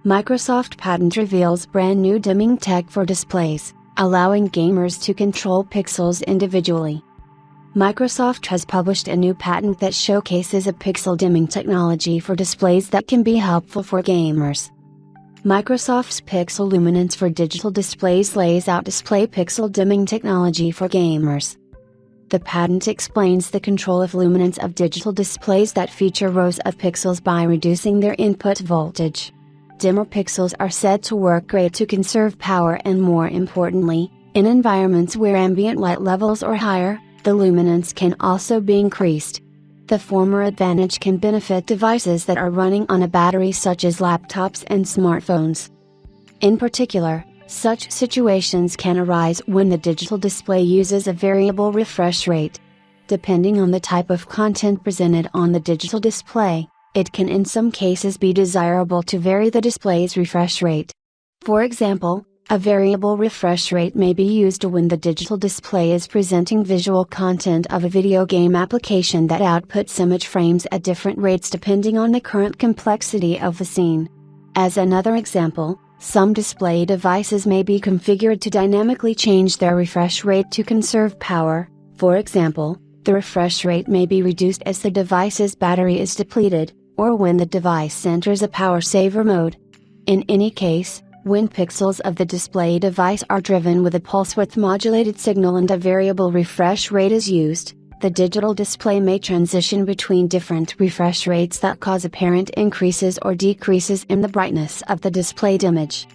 Microsoft patent reveals brand new dimming tech for displays, allowing gamers to control pixels individually. Microsoft has published a new patent that showcases a pixel dimming technology for displays that can be helpful for gamers. Microsoft's Pixel Luminance for digital displays lays out display pixel dimming technology for gamers. The patent explains the control of luminance of digital displays that feature rows of pixels by reducing their input voltage. Dimmer pixels are said to work great to conserve power, and more importantly, in environments where ambient light levels are higher, the luminance can also be increased. The former advantage can benefit devices that are running on a battery such as laptops and smartphones. In particular, such situations can arise when the digital display uses a variable refresh rate. Depending on the type of content presented on the digital display, it can in some cases be desirable to vary the display's refresh rate. For example, a variable refresh rate may be used when the digital display is presenting visual content of a video game application that outputs image frames at different rates depending on the current complexity of the scene. As another example, some display devices may be configured to dynamically change their refresh rate to conserve power. For example, the refresh rate may be reduced as the device's battery is depleted, or when the device enters a power saver mode. In any case, when pixels of the display device are driven with a pulse width modulated signal and a variable refresh rate is used, the digital display may transition between different refresh rates that cause apparent increases or decreases in the brightness of the displayed image.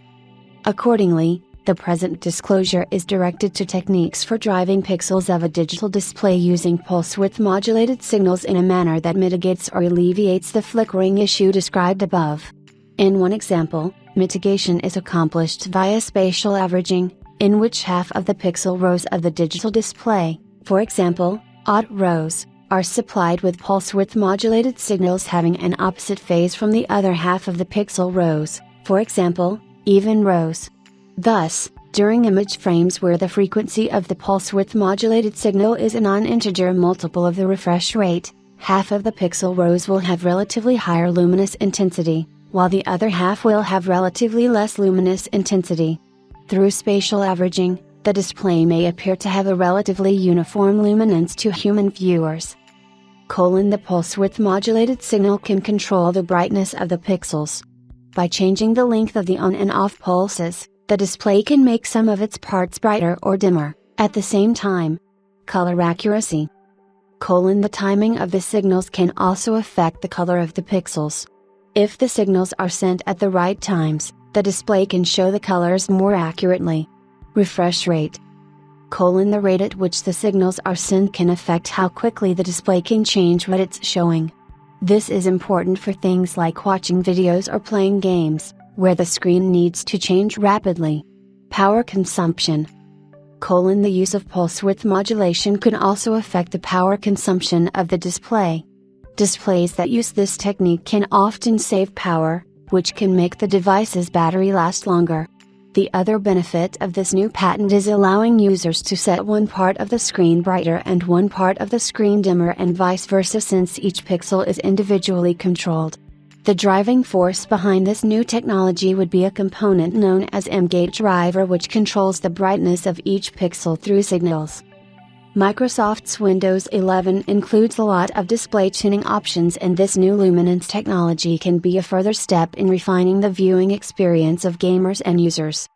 Accordingly, the present disclosure is directed to techniques for driving pixels of a digital display using pulse width modulated signals in a manner that mitigates or alleviates the flickering issue described above. In one example, mitigation is accomplished via spatial averaging, in which half of the pixel rows of the digital display, for example, odd rows, are supplied with pulse width modulated signals having an opposite phase from the other half of the pixel rows, for example, even rows. Thus, during image frames where the frequency of the pulse width modulated signal is a non-integer multiple of the refresh rate, half of the pixel rows will have relatively higher luminous intensity, while the other half will have relatively less luminous intensity. Through spatial averaging, the display may appear to have a relatively uniform luminance to human viewers. The pulse width modulated signal can control the brightness of the pixels. By changing the length of the on and off pulses, the display can make some of its parts brighter or dimmer, at the same time. Color accuracy. The timing of the signals can also affect the color of the pixels. If the signals are sent at the right times, the display can show the colors more accurately. Refresh rate. The rate at which the signals are sent can affect how quickly the display can change what it's showing. This is important for things like watching videos or playing games, where the screen needs to change rapidly. Power consumption. The use of pulse width modulation can also affect the power consumption of the display. Displays that use this technique can often save power, which can make the device's battery last longer. The other benefit of this new patent is allowing users to set one part of the screen brighter and one part of the screen dimmer and vice versa, since each pixel is individually controlled. The driving force behind this new technology would be a component known as M-Gate driver, which controls the brightness of each pixel through signals. Microsoft's Windows 11 includes a lot of display tuning options, and this new luminance technology can be a further step in refining the viewing experience of gamers and users.